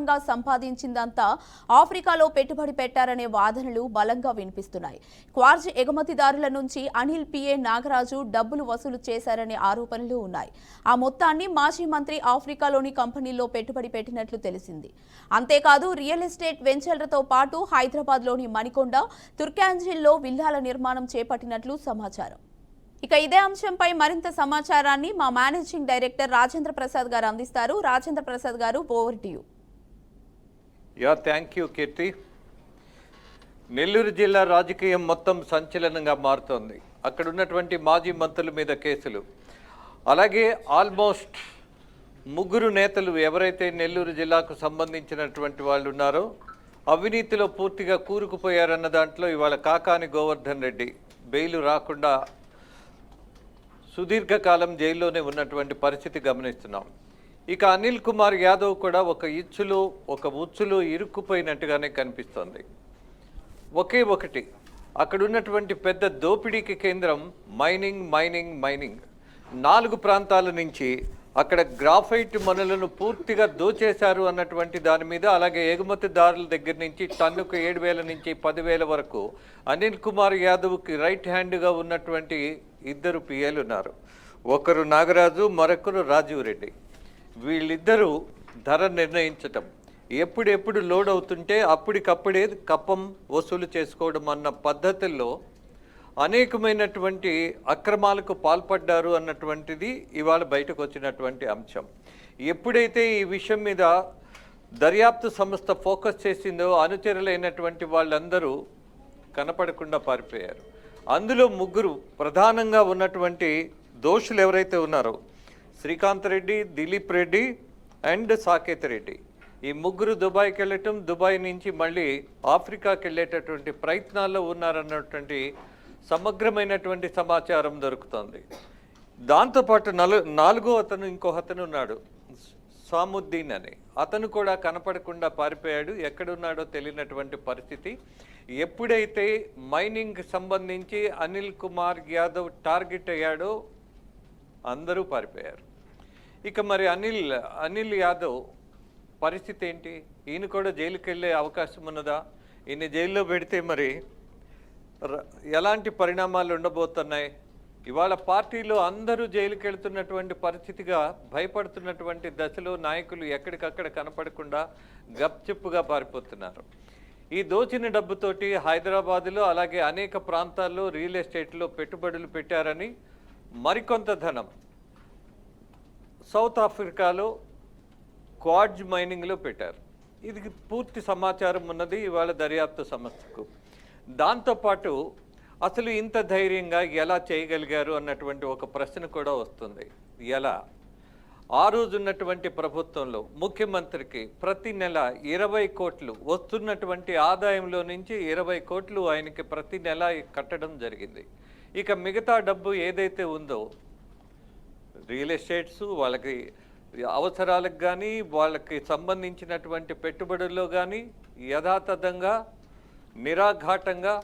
అక్రమంగా సంపాదించిందంతా ఆఫ్రికాలో పెట్టుబడి పెట్టారనే వాదనలు బలంగా వినిపిస్తున్నాయి. క్వార్జ్ ఎగుమతిదారుల నుంచి అనిల్ పిఏ నాగరాజు డబ్బులు వసూలు చేశారనే ఆరోపణలు ఉన్నాయి. ఆ మొత్తాన్ని మాజీ మంత్రి ఆఫ్రికాలోని కంపెనీల్లో పెట్టుబడి పెట్టినట్లు తెలిసింది. అంతేకాదు రియల్ ఎస్టేట్ వెంచర్లతో పాటు హైదరాబాద్లోని మణికొండ, తుర్కాంజిల్లో విల్లాల నిర్మాణం చేపట్టినట్లు సమాచారం. ఇక ఇదే అంశంపై మరింత సమాచారాన్ని మా మేనేజింగ్ డైరెక్టర్ రాజేంద్ర ప్రసాద్ గారు అందిస్తారు. రాజేంద్ర ప్రసాద్ గారు, over to you. Thank you Keerthi. Nellore జిల్లా రాజకీయం మొత్తం సంచలనంగా మారుతోంది. అక్కడ ఉన్నటువంటి మాజీ మంత్రుల మీద కేసులు, అలాగే ఆల్మోస్ట్ 3 నేతలు ఎవరైతే నెల్లూరు జిల్లాకు సంబంధించినటువంటి వాళ్ళు ఉన్నారో అవినీతిలో పూర్తిగా కూరుకుపోయారన్న దాంట్లో ఇవాళ కాకాని గోవర్ధన్ రెడ్డి బెయిల్ రాకుండా సుదీర్ఘకాలం జైల్లోనే ఉన్నటువంటి పరిస్థితి గమనిస్తున్నాం. ఇక అనిల్ కుమార్ యాదవ్ కూడా ఒక ఉచ్చులో ఇరుక్కుపోయినట్టుగానే కనిపిస్తోంది. ఒకటి అక్కడ ఉన్నటువంటి పెద్ద దోపిడీకి కేంద్రం మైనింగ్. 4 ప్రాంతాల నుంచి అక్కడ గ్రాఫైట్ మనులను పూర్తిగా దోచేశారు అన్నటువంటి దాని మీద, అలాగే ఎగుమతిదారుల దగ్గర నుంచి టన్నుకు 7,000 నుంచి 10,000 వరకు అనిల్ కుమార్ యాదవ్కి రైట్ హ్యాండ్గా ఉన్నటువంటి 2 పిఏలు ఉన్నారు. ఒకరు నాగరాజు, మరొకరు రాజీవ్ రెడ్డి. వీళ్ళిద్దరూ ధర నిర్ణయించటం, ఎప్పుడెప్పుడు లోడ్ అవుతుంటే అప్పటికప్పుడే కప్పం వసూలు చేసుకోవడం అన్న పద్ధతుల్లో అనేకమైనటువంటి అక్రమాలకు పాల్పడ్డారు అన్నటువంటిది ఇవాళ బయటకు వచ్చినటువంటి అంశం. ఎప్పుడైతే ఈ విషయం మీద దర్యాప్తు సంస్థ ఫోకస్ చేసిందో అనుచరులైనటువంటి వాళ్ళందరూ కనపడకుండా పారిపోయారు. అందులో 3 ప్రధానంగా ఉన్నటువంటి దోషులు ఎవరైతే ఉన్నారో శ్రీకాంత్ రెడ్డి, దిలీప్ రెడ్డి అండ్ సాకేత్ రెడ్డి, ఈ 3 దుబాయ్కి వెళ్ళటం, దుబాయ్ నుంచి మళ్ళీ ఆఫ్రికాకి వెళ్ళేటటువంటి ప్రయత్నాల్లో ఉన్నారన్నటువంటి సమగ్రమైనటువంటి సమాచారం దొరుకుతుంది. దాంతోపాటు 4వ అతను ఇంకో అతను ఉన్నాడు, సాముద్దీన్ అని. అతను కూడా కనపడకుండా పారిపోయాడు. ఎక్కడున్నాడో తెలియనటువంటి పరిస్థితి. ఎప్పుడైతే మైనింగ్ సంబంధించి అనిల్ కుమార్ యాదవ్ టార్గెట్ అయ్యాడో అందరూ పారిపోయారు. ఇక మరి అనిల్ యాదవ్ పరిస్థితి ఏంటి? ఈయన కూడా జైలుకి వెళ్ళే అవకాశం ఉన్నదా? ఈయన జైల్లో పెడితే మరి ఎలాంటి పరిణామాలు ఉండబోతున్నాయి? ఇవాళ పార్టీలో అందరూ జైలుకి వెళ్తున్నటువంటి పరిస్థితిగా భయపడుతున్నటువంటి దశలో నాయకులు ఎక్కడికక్కడ కనపడకుండా గప్చిప్పుగా పారిపోతున్నారు. ఈ దోచిన డబ్బుతోటి హైదరాబాదులో అలాగే అనేక ప్రాంతాల్లో రియల్ ఎస్టేట్లో పెట్టుబడులు పెట్టారని, మరికొంత ధనం సౌత్ ఆఫ్రికాలో క్వార్జ్ మైనింగ్లో పెట్టారు. ఇది పూర్తి సమాచారం ఉన్నది ఇవాళ దర్యాప్తు సంస్థకు. దాంతోపాటు అసలు ఇంత ధైర్యంగా ఎలా చేయగలిగారు అన్నటువంటి ఒక ప్రశ్న కూడా వస్తుంది. ఎలా? ఆ రోజు ఉన్నటువంటి ప్రభుత్వంలో ముఖ్యమంత్రికి ప్రతి నెల 20 కోట్లు వస్తున్నటువంటి ఆదాయంలో నుంచి 20 కోట్లు ఆయనకి ప్రతి నెల కట్టడం జరిగింది. ఇక మిగతా డబ్బు ఏదైతే ఉందో రియల్ ఎస్టేట్స్ వాళ్ళకి అవసరాలకు కానీ వాళ్ళకి సంబంధించినటువంటి పెట్టుబడుల్లో కానీ యథాతథంగా నిరాఘాటంగా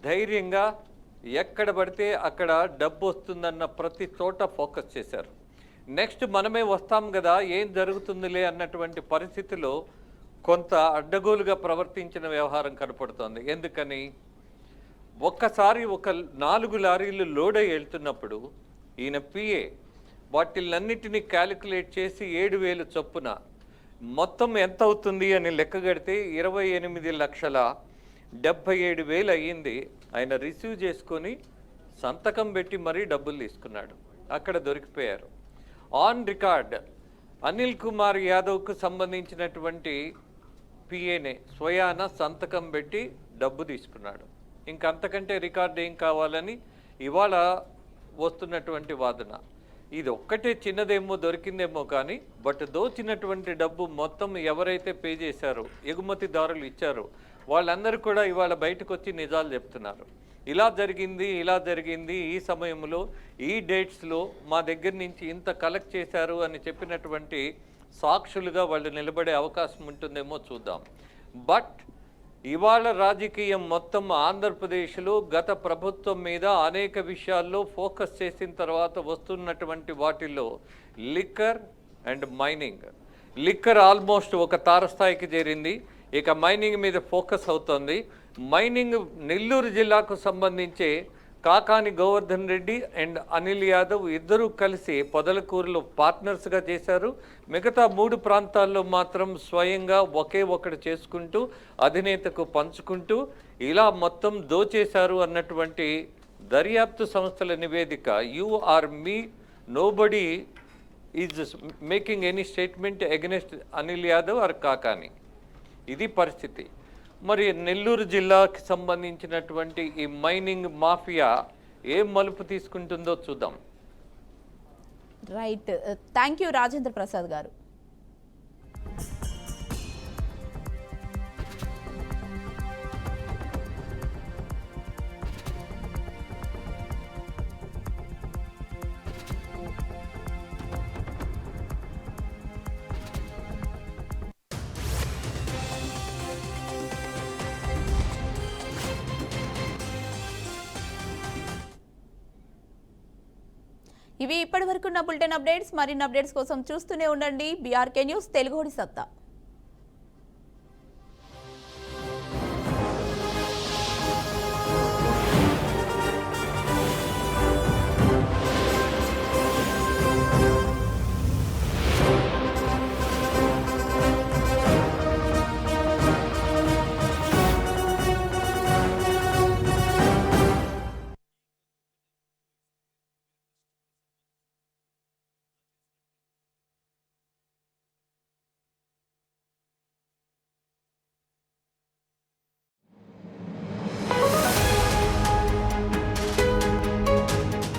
ధైర్యంగా ఎక్కడ పడితే అక్కడ డబ్బు వస్తుందన్న ప్రతి చోట ఫోకస్ చేశారు. నెక్స్ట్ మనమే వస్తాం కదా, ఏం జరుగుతుందిలే అన్నటువంటి పరిస్థితిలో కొంత అడ్డగోలుగా ప్రవర్తించిన వ్యవహారం కనపడుతోంది. ఎందుకని? ఒక్కసారి ఒక 4 లారీలు లోడ్ అయి వెళ్తున్నప్పుడు ఈయన పిఏ వాటిలన్నిటినీ క్యాలిక్యులేట్ చేసి 7,000 చొప్పున మొత్తం ఎంత అవుతుంది అని లెక్క కడితే 28,77,000 అయ్యింది. ఆయన రిసీవ్ చేసుకొని సంతకం పెట్టి మరీ డబ్బులు తీసుకున్నాడు. అక్కడ దొరికిపోయారు. ఆన్ రికార్డ్ అనిల్ కుమార్ యాదవ్కు సంబంధించినటువంటి పిఏనే స్వయాన సంతకం పెట్టి డబ్బు తీసుకున్నాడు. ఇంకంతకంటే రికార్డు ఏం కావాలని ఇవాళ వస్తున్నటువంటి వాదన. ఇది ఒక్కటే చిన్నదేమో దొరికిందేమో కానీ బట్ దోచినటువంటి డబ్బు మొత్తం ఎవరైతే పే చేశారో ఎగుమతిదారులు ఇచ్చారో వాళ్ళందరూ కూడా ఇవాళ బయటకు వచ్చి నిజాలు చెప్తున్నారు. ఇలా జరిగింది, ఈ సమయంలో ఈ డేట్స్లో మా దగ్గర నుంచి ఇంత కలెక్ట్ చేశారు అని చెప్పినటువంటి సాక్షులుగా వాళ్ళు నిలబడే అవకాశం ఉంటుందేమో చూద్దాం. బట్ ఇవాళ రాజకీయం మొత్తం ఆంధ్రప్రదేశ్లో గత ప్రభుత్వం మీద అనేక విషయాల్లో ఫోకస్ చేసిన తర్వాత వస్తున్నటువంటి వాటిల్లో liquor and mining liquor almost ఒక తారస్థాయికి చేరింది. ఇక మైనింగ్ మీద ఫోకస్ అవుతోంది. మైనింగ్ నెల్లూరు జిల్లాకు సంబంధించి కాకాని గోవర్ధన్ రెడ్డి అండ్ అనిల్ యాదవ్ ఇద్దరూ కలిసి పొదలకూరులో పార్ట్నర్స్గా చేశారు. మిగతా 3 ప్రాంతాల్లో మాత్రం స్వయంగా ఒకే ఒకటి చేసుకుంటూ అధినేతకు పంచుకుంటూ ఇలా మొత్తం దోచేశారు అన్నటువంటి దర్యాప్తు సంస్థల నివేదిక. Or me nobody is making any statement against Anil Yadav or Kakani. ఇది పరిస్థితి. మరి నెల్లూరు జిల్లాకి సంబంధించినటువంటి ఈ మైనింగ్ మాఫియా ఏం మలుపు తీసుకుంటుందో చూద్దాం. Right, thank you Rajendra Prasad గారు. ఇవి ఇప్పటివరకున్న బులెటిన్ అప్డేట్స్. మరిన్ని అప్డేట్స్ కోసం చూస్తూనే ఉండండి బీఆర్కే న్యూస్ తెలుగుడి సత్తా.